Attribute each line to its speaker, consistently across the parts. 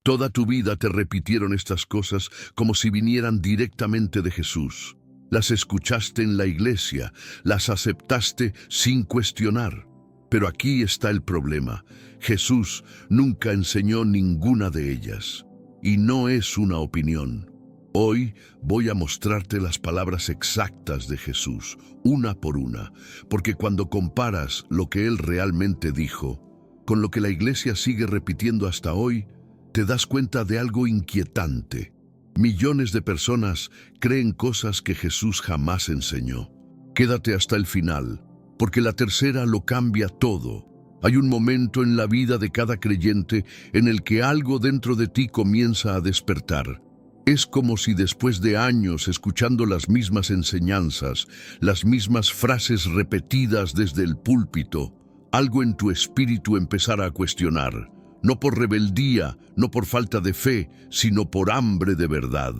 Speaker 1: Toda tu vida te repitieron estas cosas como si vinieran directamente de Jesús. Las escuchaste en la iglesia, las aceptaste sin cuestionar. Pero aquí está el problema. Jesús nunca enseñó ninguna de ellas. Y no es una opinión. Hoy voy a mostrarte las palabras exactas de Jesús, una por una, porque cuando comparas lo que Él realmente dijo con lo que la iglesia sigue repitiendo hasta hoy, te das cuenta de algo inquietante. Millones de personas creen cosas que Jesús jamás enseñó. Quédate hasta el final, porque la tercera lo cambia todo. Hay un momento en la vida de cada creyente en el que algo dentro de ti comienza a despertar. Es como si después de años escuchando las mismas enseñanzas, las mismas frases repetidas desde el púlpito, algo en tu espíritu empezara a cuestionar, no por rebeldía, no por falta de fe, sino por hambre de verdad.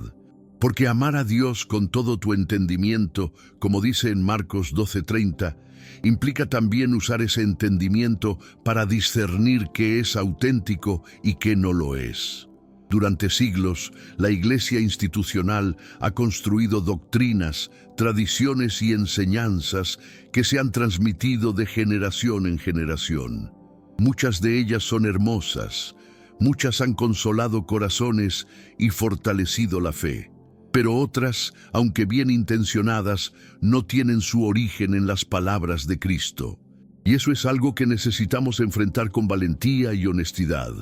Speaker 1: Porque amar a Dios con todo tu entendimiento, como dice en Marcos 12:30, implica también usar ese entendimiento para discernir qué es auténtico y qué no lo es. Durante siglos, la Iglesia institucional ha construido doctrinas, tradiciones y enseñanzas que se han transmitido de generación en generación. Muchas de ellas son hermosas, muchas han consolado corazones y fortalecido la fe. Pero otras, aunque bien intencionadas, no tienen su origen en las palabras de Cristo. Y eso es algo que necesitamos enfrentar con valentía y honestidad.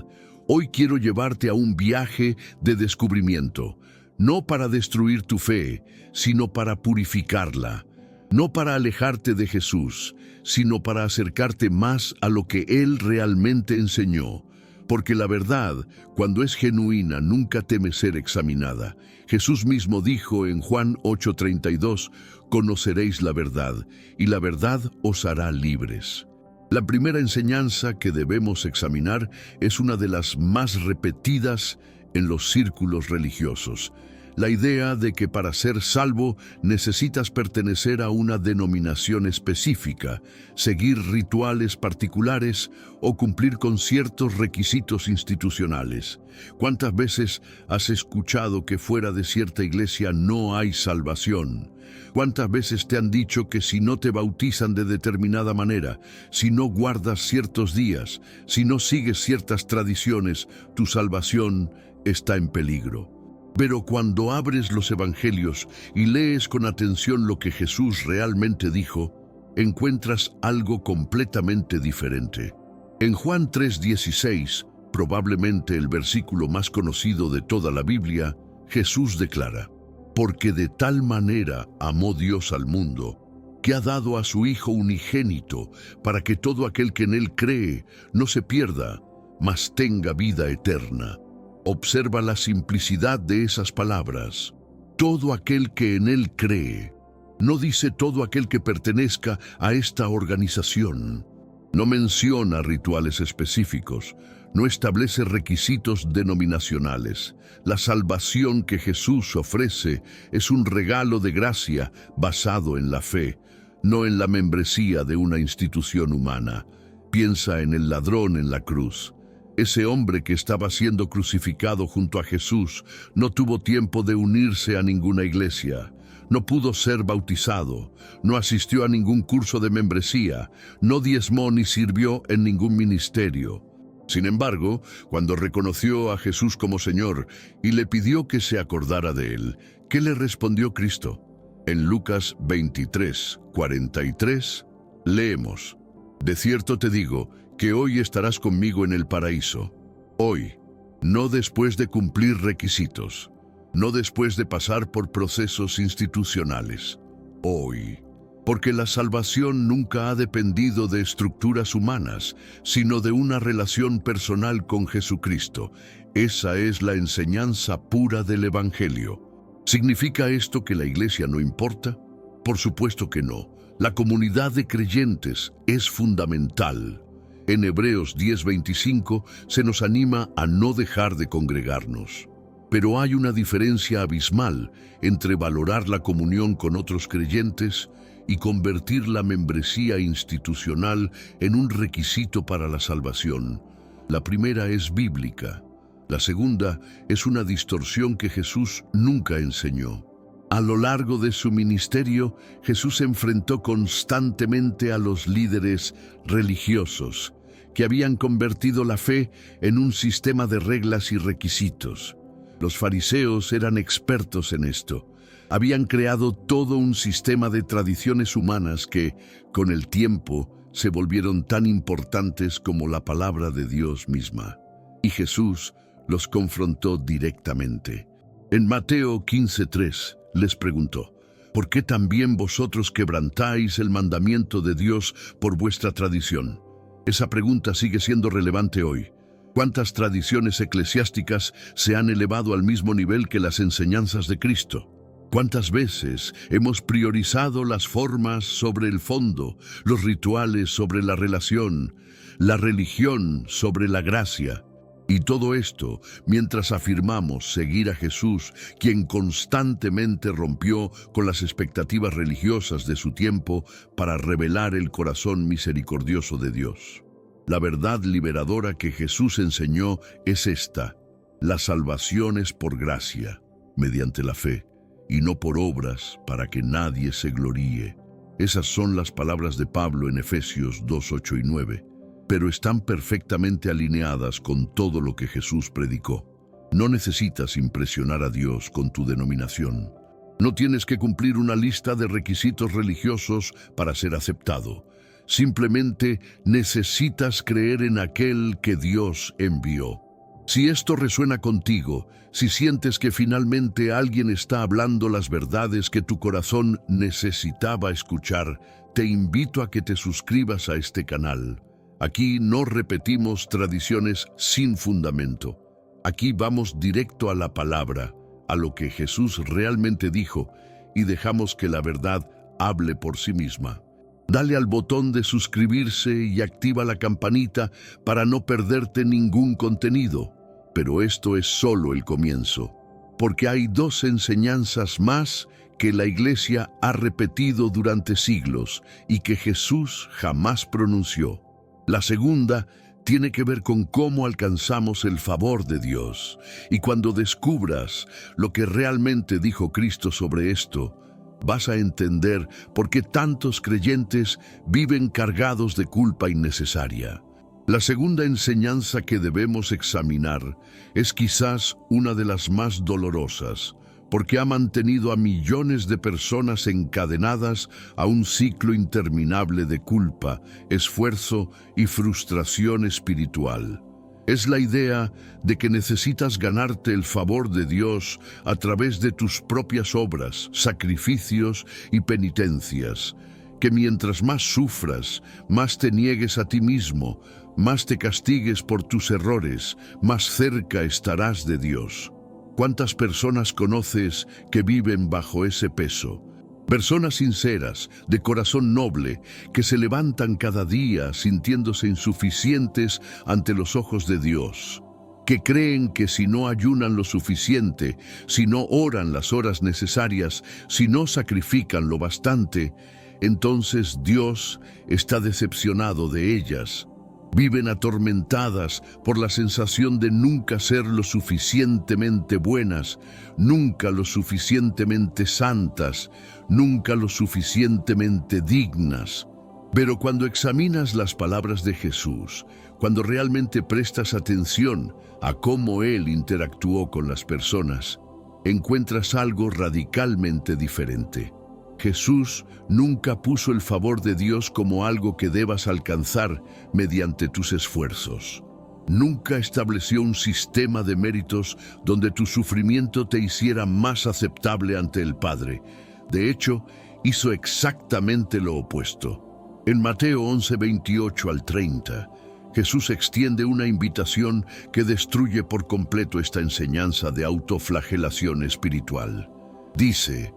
Speaker 1: Hoy quiero llevarte a un viaje de descubrimiento, no para destruir tu fe, sino para purificarla. No para alejarte de Jesús, sino para acercarte más a lo que Él realmente enseñó. Porque la verdad, cuando es genuina, nunca teme ser examinada. Jesús mismo dijo en Juan 8:32, «Conoceréis la verdad, y la verdad os hará libres». La primera enseñanza que debemos examinar es una de las más repetidas en los círculos religiosos. La idea de que para ser salvo necesitas pertenecer a una denominación específica, seguir rituales particulares o cumplir con ciertos requisitos institucionales. ¿Cuántas veces has escuchado que fuera de cierta iglesia no hay salvación? ¿Cuántas veces te han dicho que si no te bautizan de determinada manera, si no guardas ciertos días, si no sigues ciertas tradiciones, tu salvación está en peligro? Pero cuando abres los evangelios y lees con atención lo que Jesús realmente dijo, encuentras algo completamente diferente. En Juan 3:16, probablemente el versículo más conocido de toda la Biblia, Jesús declara: «Porque de tal manera amó Dios al mundo, que ha dado a su Hijo unigénito, para que todo aquel que en Él cree no se pierda, mas tenga vida eterna». Observa la simplicidad de esas palabras. Todo aquel que en Él cree. No dice todo aquel que pertenezca a esta organización. No menciona rituales específicos. No establece requisitos denominacionales. La salvación que Jesús ofrece es un regalo de gracia basado en la fe, no en la membresía de una institución humana. Piensa en el ladrón en la cruz. Ese hombre que estaba siendo crucificado junto a Jesús no tuvo tiempo de unirse a ninguna iglesia, no pudo ser bautizado, no asistió a ningún curso de membresía, no diezmó ni sirvió en ningún ministerio. Sin embargo, cuando reconoció a Jesús como Señor y le pidió que se acordara de él, ¿qué le respondió Cristo? En Lucas 23:43 leemos: «De cierto te digo, que hoy estarás conmigo en el paraíso». Hoy, no después de cumplir requisitos, no después de pasar por procesos institucionales. Hoy, porque la salvación nunca ha dependido de estructuras humanas, sino de una relación personal con Jesucristo. Esa es la enseñanza pura del Evangelio. ¿Significa esto que la iglesia no importa? Por supuesto que no. La comunidad de creyentes es fundamental. En Hebreos 10:25 se nos anima a no dejar de congregarnos. Pero hay una diferencia abismal entre valorar la comunión con otros creyentes y convertir la membresía institucional en un requisito para la salvación. La primera es bíblica. La segunda es una distorsión que Jesús nunca enseñó. A lo largo de su ministerio, Jesús se enfrentó constantemente a los líderes religiosos, que habían convertido la fe en un sistema de reglas y requisitos. Los fariseos eran expertos en esto. Habían creado todo un sistema de tradiciones humanas que, con el tiempo, se volvieron tan importantes como la palabra de Dios misma. Y Jesús los confrontó directamente. En Mateo 15:3 les preguntó: ¿por qué también vosotros quebrantáis el mandamiento de Dios por vuestra tradición? Esa pregunta sigue siendo relevante hoy. ¿Cuántas tradiciones eclesiásticas se han elevado al mismo nivel que las enseñanzas de Cristo? ¿Cuántas veces hemos priorizado las formas sobre el fondo, los rituales sobre la relación, la religión sobre la gracia? Y todo esto mientras afirmamos seguir a Jesús, quien constantemente rompió con las expectativas religiosas de su tiempo para revelar el corazón misericordioso de Dios. La verdad liberadora que Jesús enseñó es esta: la salvación es por gracia, mediante la fe, y no por obras, para que nadie se gloríe. Esas son las palabras de Pablo en Efesios 2:8 y 9. Pero están perfectamente alineadas con todo lo que Jesús predicó. No necesitas impresionar a Dios con tu denominación. No tienes que cumplir una lista de requisitos religiosos para ser aceptado. Simplemente necesitas creer en aquel que Dios envió. Si esto resuena contigo, si sientes que finalmente alguien está hablando las verdades que tu corazón necesitaba escuchar, te invito a que te suscribas a este canal. Aquí no repetimos tradiciones sin fundamento. Aquí vamos directo a la palabra, a lo que Jesús realmente dijo, y dejamos que la verdad hable por sí misma. Dale al botón de suscribirse y activa la campanita para no perderte ningún contenido. Pero esto es solo el comienzo, porque hay dos enseñanzas más que la Iglesia ha repetido durante siglos y que Jesús jamás pronunció. La segunda tiene que ver con cómo alcanzamos el favor de Dios. Y cuando descubras lo que realmente dijo Cristo sobre esto, vas a entender por qué tantos creyentes viven cargados de culpa innecesaria. La segunda enseñanza que debemos examinar es quizás una de las más dolorosas, porque ha mantenido a millones de personas encadenadas a un ciclo interminable de culpa, esfuerzo y frustración espiritual. Es la idea de que necesitas ganarte el favor de Dios a través de tus propias obras, sacrificios y penitencias, que mientras más sufras, más te niegues a ti mismo, más te castigues por tus errores, más cerca estarás de Dios. ¿Cuántas personas conoces que viven bajo ese peso? Personas sinceras, de corazón noble, que se levantan cada día sintiéndose insuficientes ante los ojos de Dios, que creen que si no ayunan lo suficiente, si no oran las horas necesarias, si no sacrifican lo bastante, entonces Dios está decepcionado de ellas. Viven atormentadas por la sensación de nunca ser lo suficientemente buenas, nunca lo suficientemente santas, nunca lo suficientemente dignas. Pero cuando examinas las palabras de Jesús, cuando realmente prestas atención a cómo Él interactuó con las personas, encuentras algo radicalmente diferente. Jesús nunca puso el favor de Dios como algo que debas alcanzar mediante tus esfuerzos. Nunca estableció un sistema de méritos donde tu sufrimiento te hiciera más aceptable ante el Padre. De hecho, hizo exactamente lo opuesto. En Mateo 11:28 al 30, Jesús extiende una invitación que destruye por completo esta enseñanza de autoflagelación espiritual. Dice: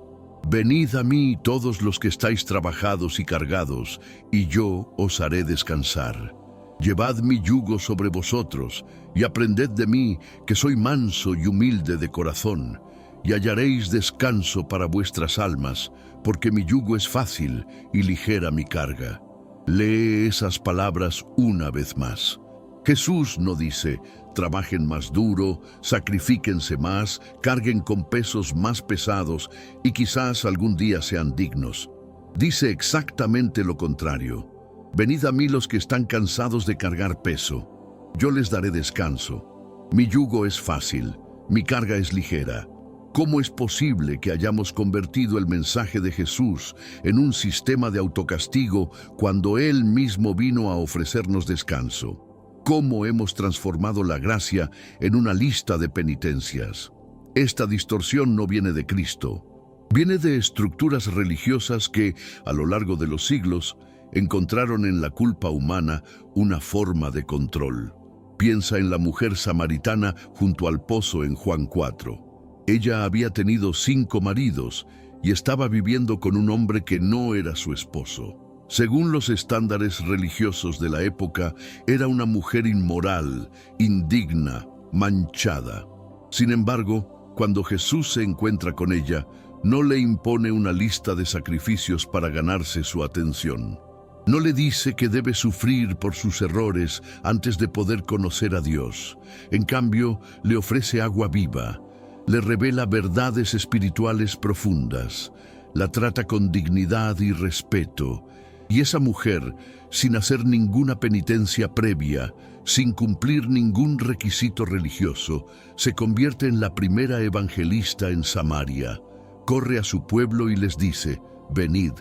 Speaker 1: «Venid a mí todos los que estáis trabajados y cargados, y yo os haré descansar. Llevad mi yugo sobre vosotros, y aprended de mí, que soy manso y humilde de corazón, y hallaréis descanso para vuestras almas, porque mi yugo es fácil y ligera mi carga». Lee esas palabras una vez más. Jesús no dice, trabajen más duro, sacrifíquense más, carguen con pesos más pesados y quizás algún día sean dignos. Dice exactamente lo contrario. Venid a mí los que están cansados de cargar peso. Yo les daré descanso. Mi yugo es fácil, mi carga es ligera. ¿Cómo es posible que hayamos convertido el mensaje de Jesús en un sistema de autocastigo cuando Él mismo vino a ofrecernos descanso? ¿Cómo hemos transformado la gracia en una lista de penitencias? Esta distorsión no viene de Cristo. Viene de estructuras religiosas que, a lo largo de los siglos, encontraron en la culpa humana una forma de control. Piensa en la mujer samaritana junto al pozo en Juan 4. Ella había tenido 5 maridos y estaba viviendo con un hombre que no era su esposo. Según los estándares religiosos de la época, era una mujer inmoral, indigna, manchada. Sin embargo, cuando Jesús se encuentra con ella, no le impone una lista de sacrificios para ganarse su atención. No le dice que debe sufrir por sus errores antes de poder conocer a Dios. En cambio, le ofrece agua viva, le revela verdades espirituales profundas, la trata con dignidad y respeto. Y esa mujer, sin hacer ninguna penitencia previa, sin cumplir ningún requisito religioso, se convierte en la primera evangelista en Samaria. Corre a su pueblo y les dice, venid,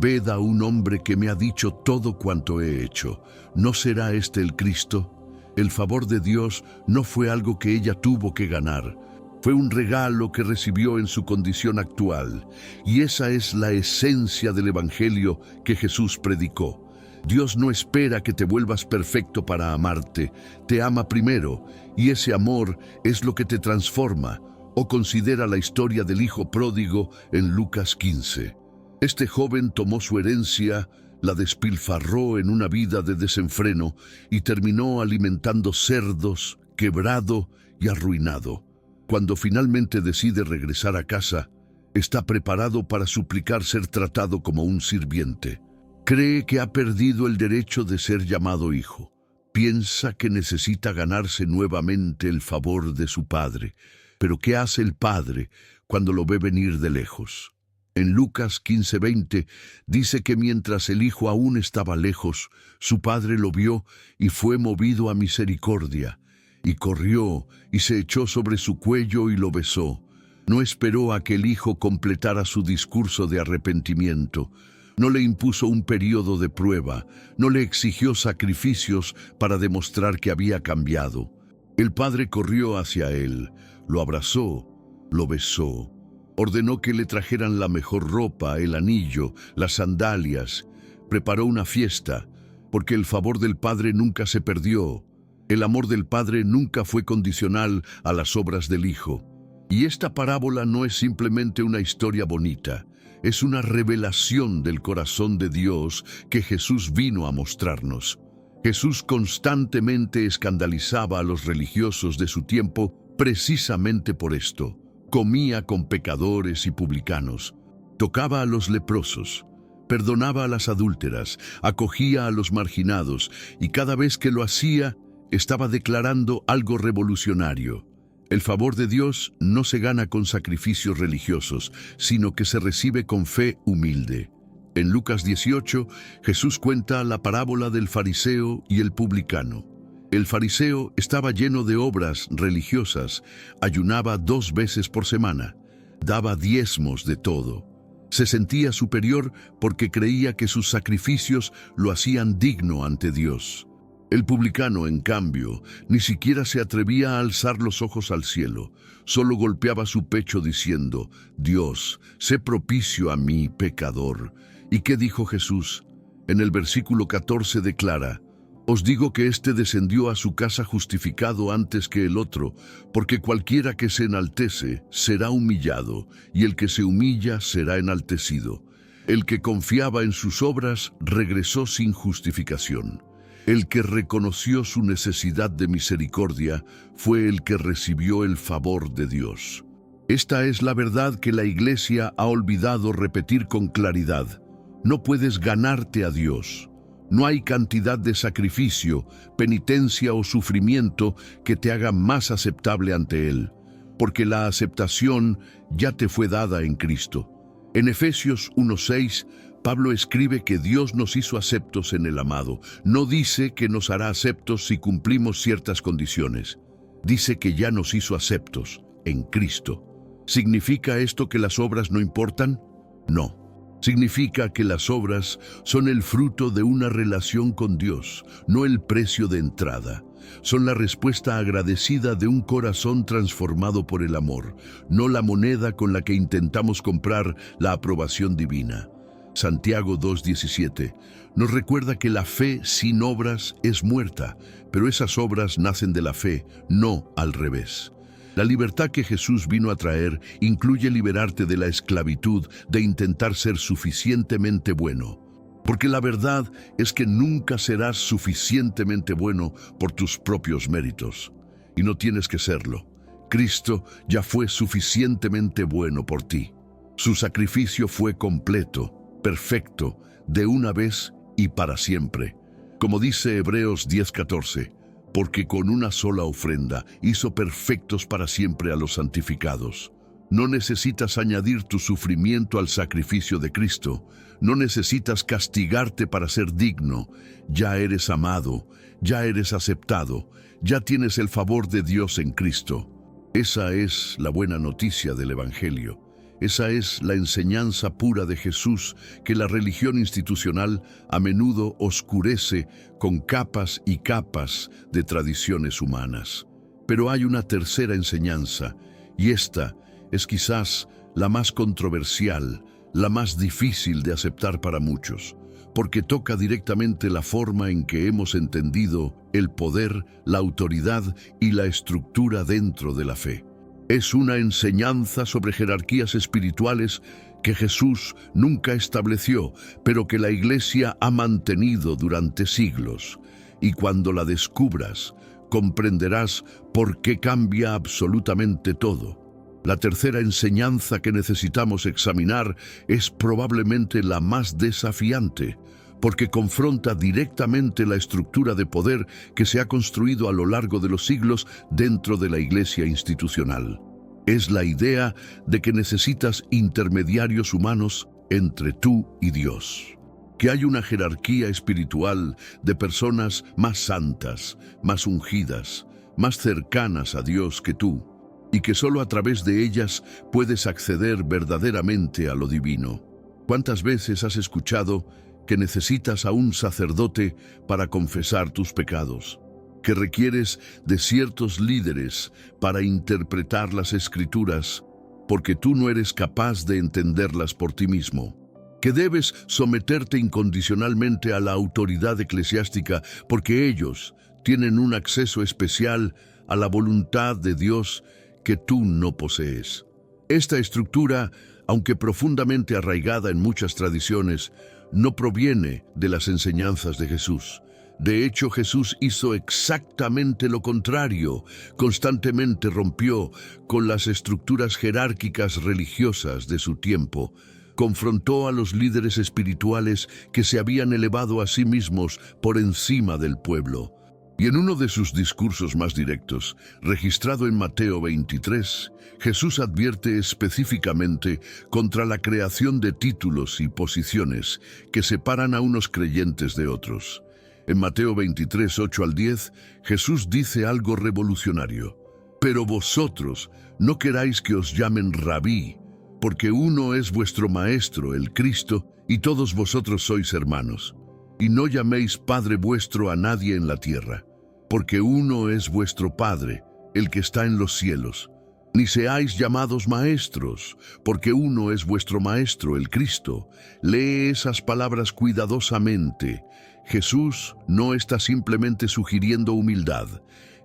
Speaker 1: ved a un hombre que me ha dicho todo cuanto he hecho. ¿No será este el Cristo? El favor de Dios no fue algo que ella tuvo que ganar. Fue un regalo que recibió en su condición actual. Y esa es la esencia del Evangelio que Jesús predicó. Dios no espera que te vuelvas perfecto para amarte. Te ama primero, y ese amor es lo que te transforma. O considera la historia del hijo pródigo en Lucas 15. Este joven tomó su herencia, la despilfarró en una vida de desenfreno y terminó alimentando cerdos, quebrado y arruinado. Cuando finalmente decide regresar a casa, está preparado para suplicar ser tratado como un sirviente. Cree que ha perdido el derecho de ser llamado hijo. Piensa que necesita ganarse nuevamente el favor de su padre. Pero ¿qué hace el padre cuando lo ve venir de lejos? En Lucas 15:20 dice que mientras el hijo aún estaba lejos, su padre lo vio y fue movido a misericordia, y corrió y se echó sobre su cuello y lo besó. No esperó a que el hijo completara su discurso de arrepentimiento. No le impuso un periodo de prueba, no le exigió sacrificios para demostrar que había cambiado. El padre corrió hacia él, lo abrazó, lo besó, ordenó que le trajeran la mejor ropa, el anillo, las sandalias, preparó una fiesta, porque el favor del padre nunca se perdió. El amor del padre nunca fue condicional a las obras del hijo. Y esta parábola no es simplemente una historia bonita, es una revelación del corazón de Dios que Jesús vino a mostrarnos. Jesús constantemente escandalizaba a los religiosos de su tiempo precisamente por esto. Comía con pecadores y publicanos, tocaba a los leprosos, perdonaba a las adúlteras, acogía a los marginados y cada vez que lo hacía, estaba declarando algo revolucionario. El favor de Dios no se gana con sacrificios religiosos, sino que se recibe con fe humilde. En Lucas 18, Jesús cuenta la parábola del fariseo y el publicano. El fariseo estaba lleno de obras religiosas, ayunaba 2 veces por semana, daba diezmos de todo. Se sentía superior porque creía que sus sacrificios lo hacían digno ante Dios. El publicano, en cambio, ni siquiera se atrevía a alzar los ojos al cielo, solo golpeaba su pecho diciendo, Dios, sé propicio a mí, pecador. ¿Y qué dijo Jesús? En el versículo 14 declara, os digo que éste descendió a su casa justificado antes que el otro, porque cualquiera que se enaltece será humillado, y el que se humilla será enaltecido. El que confiaba en sus obras regresó sin justificación. El que reconoció su necesidad de misericordia fue el que recibió el favor de Dios. Esta es la verdad que la Iglesia ha olvidado repetir con claridad. No puedes ganarte a Dios. No hay cantidad de sacrificio, penitencia o sufrimiento que te haga más aceptable ante Él, porque la aceptación ya te fue dada en Cristo. En Efesios 1:6, Pablo escribe que Dios nos hizo aceptos en el amado. No dice que nos hará aceptos si cumplimos ciertas condiciones. Dice que ya nos hizo aceptos en Cristo. ¿Significa esto que las obras no importan? No. Significa que las obras son el fruto de una relación con Dios, no el precio de entrada. Son la respuesta agradecida de un corazón transformado por el amor, no la moneda con la que intentamos comprar la aprobación divina. Santiago 2:17 nos recuerda que la fe sin obras es muerta, pero esas obras nacen de la fe, no al revés. La libertad que Jesús vino a traer incluye liberarte de la esclavitud de intentar ser suficientemente bueno. Porque la verdad es que nunca serás suficientemente bueno por tus propios méritos. Y no tienes que serlo. Cristo ya fue suficientemente bueno por ti. Su sacrificio fue completo, perfecto, de una vez y para siempre. Como dice Hebreos 10:14, porque con una sola ofrenda hizo perfectos para siempre a los santificados. No necesitas añadir tu sufrimiento al sacrificio de Cristo. No necesitas castigarte para ser digno. Ya eres amado, ya eres aceptado, ya tienes el favor de Dios en Cristo. Esa es la buena noticia del Evangelio. Esa es la enseñanza pura de Jesús que la religión institucional a menudo oscurece con capas y capas de tradiciones humanas. Pero hay una tercera enseñanza, y esta es quizás la más controversial, la más difícil de aceptar para muchos, porque toca directamente la forma en que hemos entendido el poder, la autoridad y la estructura dentro de la fe. Es una enseñanza sobre jerarquías espirituales que Jesús nunca estableció, pero que la Iglesia ha mantenido durante siglos. Y cuando la descubras, comprenderás por qué cambia absolutamente todo. La tercera enseñanza que necesitamos examinar es probablemente la más desafiante, porque confronta directamente la estructura de poder que se ha construido a lo largo de los siglos dentro de la Iglesia institucional. Es la idea de que necesitas intermediarios humanos entre tú y Dios. Que hay una jerarquía espiritual de personas más santas, más ungidas, más cercanas a Dios que tú, y que solo a través de ellas puedes acceder verdaderamente a lo divino. ¿Cuántas veces has escuchado que necesitas a un sacerdote para confesar tus pecados? Que requieres de ciertos líderes para interpretar las Escrituras, porque tú no eres capaz de entenderlas por ti mismo. Que debes someterte incondicionalmente a la autoridad eclesiástica, porque ellos tienen un acceso especial a la voluntad de Dios que tú no posees. Esta estructura, aunque profundamente arraigada en muchas tradiciones, no proviene de las enseñanzas de Jesús. De hecho, Jesús hizo exactamente lo contrario. Constantemente rompió con las estructuras jerárquicas religiosas de su tiempo. Confrontó a los líderes espirituales que se habían elevado a sí mismos por encima del pueblo. Y en uno de sus discursos más directos, registrado en Mateo 23, Jesús advierte específicamente contra la creación de títulos y posiciones que separan a unos creyentes de otros. En Mateo 23, 8 al 10, Jesús dice algo revolucionario. Pero vosotros no queráis que os llamen rabí, porque uno es vuestro maestro, el Cristo, y todos vosotros sois hermanos. Y no llaméis Padre vuestro a nadie en la tierra, porque uno es vuestro Padre, el que está en los cielos. Ni seáis llamados maestros, porque uno es vuestro Maestro, el Cristo. Lee esas palabras cuidadosamente. Jesús no está simplemente sugiriendo humildad.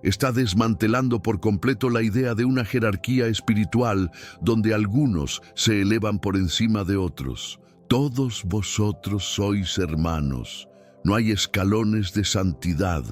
Speaker 1: Está desmantelando por completo la idea de una jerarquía espiritual donde algunos se elevan por encima de otros. Todos vosotros sois hermanos. No hay escalones de santidad,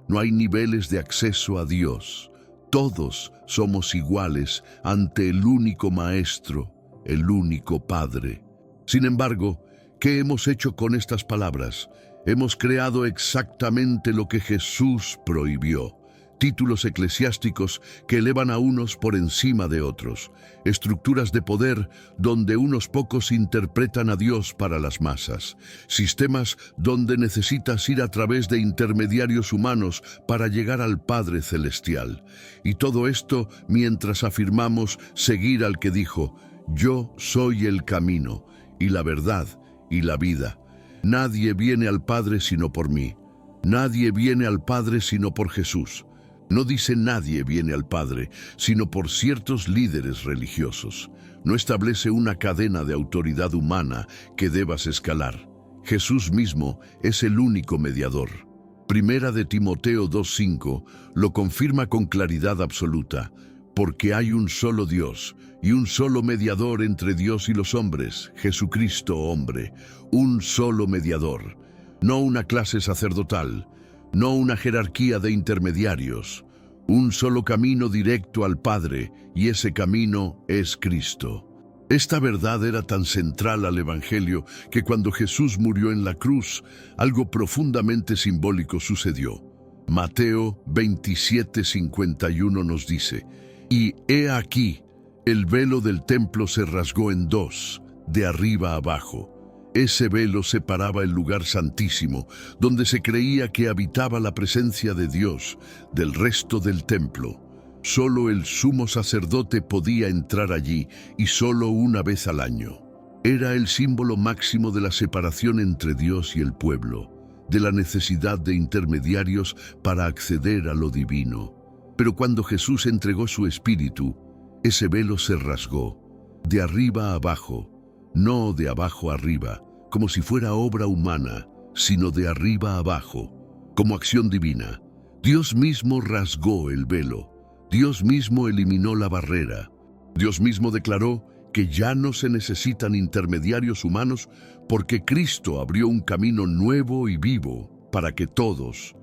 Speaker 1: no hay niveles de acceso a Dios. Todos somos iguales ante el único Maestro, el único Padre. Sin embargo, ¿qué hemos hecho con estas palabras? Hemos creado exactamente lo que Jesús prohibió. Títulos eclesiásticos que elevan a unos por encima de otros. Estructuras de poder donde unos pocos interpretan a Dios para las masas. Sistemas donde necesitas ir a través de intermediarios humanos para llegar al Padre Celestial. Y todo esto mientras afirmamos seguir al que dijo: yo soy el camino, y la verdad, y la vida. Nadie viene al Padre sino por mí. Nadie viene al Padre sino por Jesús. No dice nadie viene al Padre, sino por ciertos líderes religiosos. No establece una cadena de autoridad humana que debas escalar. Jesús mismo es el único mediador. Primera de Timoteo 2:5 lo confirma con claridad absoluta, porque hay un solo Dios y un solo mediador entre Dios y los hombres, Jesucristo hombre, un solo mediador, no una clase sacerdotal, no una jerarquía de intermediarios, un solo camino directo al Padre, y ese camino es Cristo. Esta verdad era tan central al Evangelio que cuando Jesús murió en la cruz, algo profundamente simbólico sucedió. Mateo 27:51 nos dice: y he aquí, el velo del templo se rasgó en dos, de arriba a abajo. Ese velo separaba el lugar santísimo, donde se creía que habitaba la presencia de Dios, del resto del templo. Solo el sumo sacerdote podía entrar allí, y solo una vez al año. Era el símbolo máximo de la separación entre Dios y el pueblo, de la necesidad de intermediarios para acceder a lo divino. Pero cuando Jesús entregó su espíritu, ese velo se rasgó, de arriba a abajo, no de abajo arriba, como si fuera obra humana, sino de arriba a abajo, como acción divina. Dios mismo rasgó el velo. Dios mismo eliminó la barrera. Dios mismo declaró que ya no se necesitan intermediarios humanos porque Cristo abrió un camino nuevo y vivo para que todos,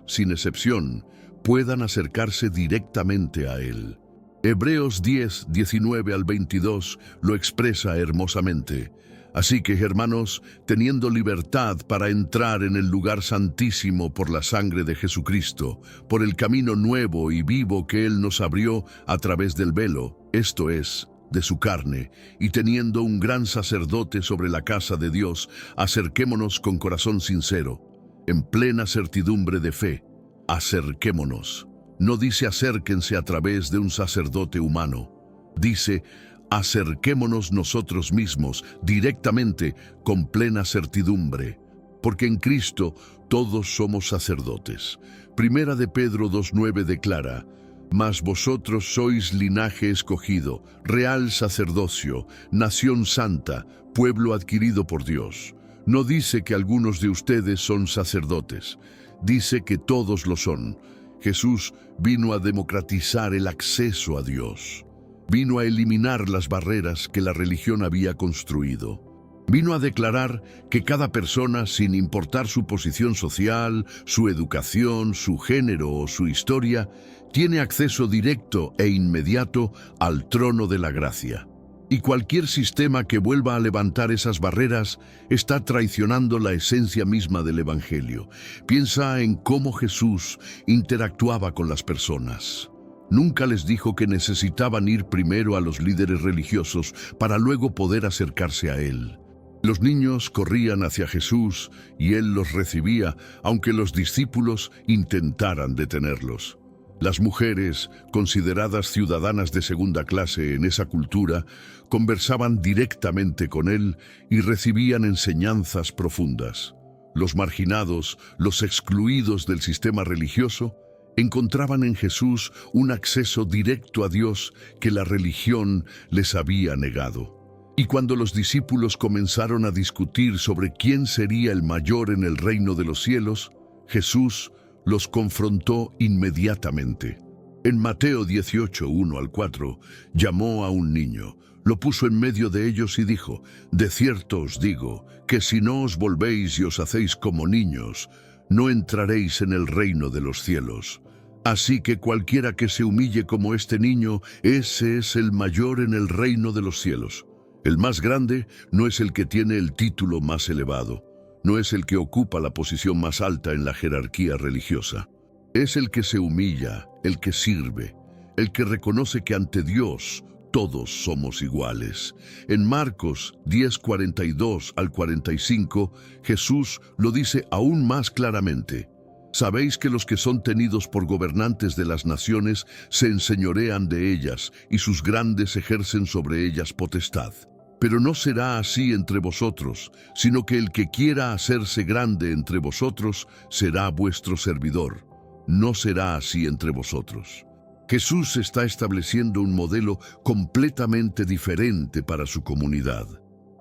Speaker 1: sin excepción, puedan acercarse directamente a Él. Hebreos 10, 19 al 22 lo expresa hermosamente. Así que, hermanos, teniendo libertad para entrar en el lugar santísimo por la sangre de Jesucristo, por el camino nuevo y vivo que Él nos abrió a través del velo, esto es, de su carne, y teniendo un gran sacerdote sobre la casa de Dios, acerquémonos con corazón sincero, en plena certidumbre de fe. Acerquémonos. No dice acérquense a través de un sacerdote humano. Dice, acerquémonos nosotros mismos directamente con plena certidumbre, porque en Cristo todos somos sacerdotes. Primera de Pedro 2:9 declara: mas vosotros sois linaje escogido, real sacerdocio, nación santa, pueblo adquirido por Dios. No dice que algunos de ustedes son sacerdotes, dice que todos lo son. Jesús vino a democratizar el acceso a Dios. Vino a eliminar las barreras que la religión había construido. Vino a declarar que cada persona, sin importar su posición social, su educación, su género o su historia, tiene acceso directo e inmediato al trono de la gracia. Y cualquier sistema que vuelva a levantar esas barreras está traicionando la esencia misma del Evangelio. Piensa en cómo Jesús interactuaba con las personas. Nunca les dijo que necesitaban ir primero a los líderes religiosos para luego poder acercarse a Él. Los niños corrían hacia Jesús y Él los recibía, aunque los discípulos intentaran detenerlos. Las mujeres, consideradas ciudadanas de segunda clase en esa cultura, conversaban directamente con Él y recibían enseñanzas profundas. Los marginados, los excluidos del sistema religioso, encontraban en Jesús un acceso directo a Dios que la religión les había negado. Y cuando los discípulos comenzaron a discutir sobre quién sería el mayor en el reino de los cielos, Jesús los confrontó inmediatamente. En Mateo 18, 1 al 4, llamó a un niño, lo puso en medio de ellos y dijo: de cierto os digo, que si no os volvéis y os hacéis como niños, no entraréis en el reino de los cielos. Así que cualquiera que se humille como este niño, ese es el mayor en el reino de los cielos. El más grande no es el que tiene el título más elevado. no es el que ocupa la posición más alta en la jerarquía religiosa. Es el que se humilla, el que sirve, el que reconoce que ante Dios todos somos iguales. En Marcos 10:42 al 45, Jesús lo dice aún más claramente. Sabéis que los que son tenidos por gobernantes de las naciones se enseñorean de ellas, y sus grandes ejercen sobre ellas potestad. Pero no será así entre vosotros, sino que el que quiera hacerse grande entre vosotros será vuestro servidor. No será así entre vosotros. Jesús está estableciendo un modelo completamente diferente para su comunidad.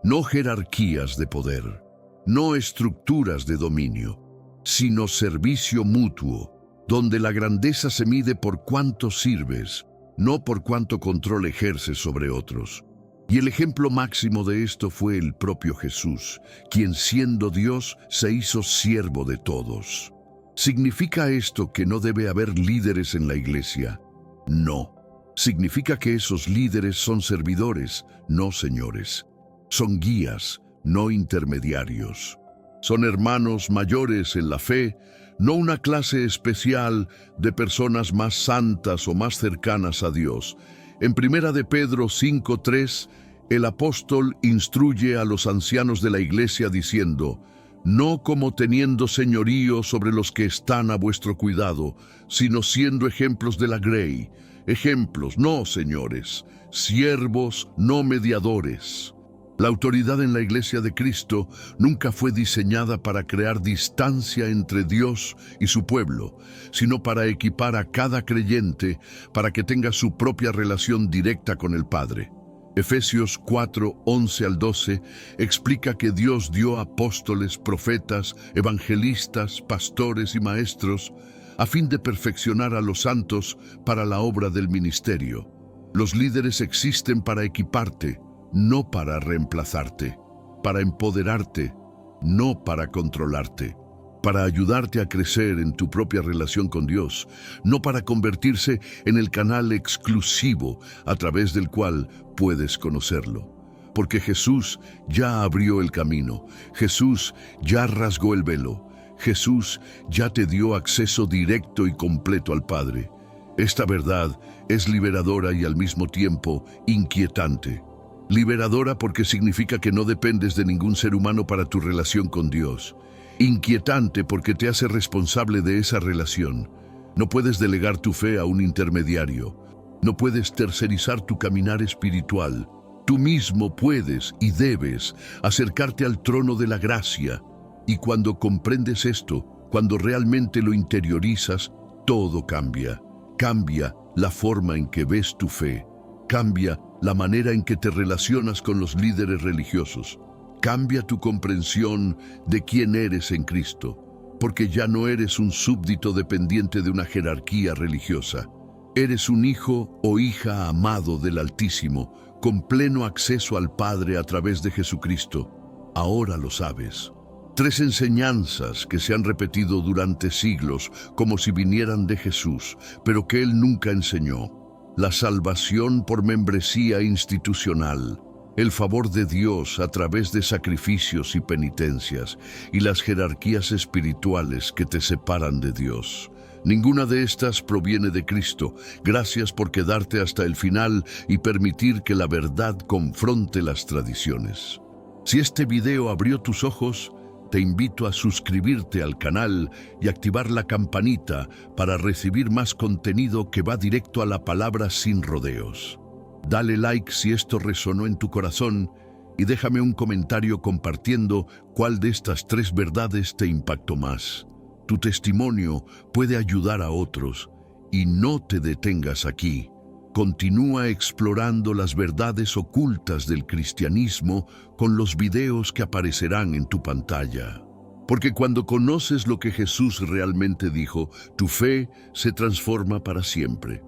Speaker 1: No jerarquías de poder, no estructuras de dominio, sino servicio mutuo, donde la grandeza se mide por cuánto sirves, no por cuánto control ejerces sobre otros. Y el ejemplo máximo de esto fue el propio Jesús, quien siendo Dios se hizo siervo de todos. ¿Significa esto que no debe haber líderes en la iglesia? No. Significa que esos líderes son servidores, no señores. Son guías, no intermediarios. Son hermanos mayores en la fe, no una clase especial de personas más santas o más cercanas a Dios. En 1 de Pedro 5:3, el apóstol instruye a los ancianos de la iglesia diciendo: no como teniendo señorío sobre los que están a vuestro cuidado, sino siendo ejemplos de la grey. Ejemplos, no señores, siervos, no mediadores. La autoridad en la Iglesia de Cristo nunca fue diseñada para crear distancia entre Dios y su pueblo, sino para equipar a cada creyente para que tenga su propia relación directa con el Padre. Efesios 4:11 al 12 explica que Dios dio apóstoles, profetas, evangelistas, pastores y maestros a fin de perfeccionar a los santos para la obra del ministerio. Los líderes existen para equiparte, no para reemplazarte, para empoderarte, no para controlarte, para ayudarte a crecer en tu propia relación con Dios, no para convertirse en el canal exclusivo a través del cual puedes conocerlo. Porque Jesús ya abrió el camino, Jesús ya rasgó el velo, Jesús ya te dio acceso directo y completo al Padre. Esta verdad es liberadora y al mismo tiempo inquietante. Liberadora porque significa que no dependes de ningún ser humano para tu relación con Dios. Inquietante porque te hace responsable de esa relación. No puedes delegar tu fe a un intermediario. No puedes tercerizar tu caminar espiritual. Tú mismo puedes y debes acercarte al trono de la gracia. Y cuando comprendes esto, cuando realmente lo interiorizas, todo cambia. Cambia la forma en que ves tu fe. Cambia la manera en que te relacionas con los líderes religiosos. Cambia tu comprensión de quién eres en Cristo, porque ya no eres un súbdito dependiente de una jerarquía religiosa. Eres un hijo o hija amado del Altísimo, con pleno acceso al Padre a través de Jesucristo. Ahora lo sabes. 3 enseñanzas que se han repetido durante siglos como si vinieran de Jesús, pero que Él nunca enseñó. La salvación por membresía institucional, el favor de Dios a través de sacrificios y penitencias, y las jerarquías espirituales que te separan de Dios. Ninguna de estas proviene de Cristo. Gracias por quedarte hasta el final y permitir que la verdad confronte las tradiciones. Si este video abrió tus ojos, te invito a suscribirte al canal y activar la campanita para recibir más contenido que va directo a la palabra sin rodeos. Dale like si esto resonó en tu corazón y déjame un comentario compartiendo cuál de estas 3 verdades te impactó más. Tu testimonio puede ayudar a otros y no te detengas aquí. Continúa explorando las verdades ocultas del cristianismo con los videos que aparecerán en tu pantalla. Porque cuando conoces lo que Jesús realmente dijo, tu fe se transforma para siempre.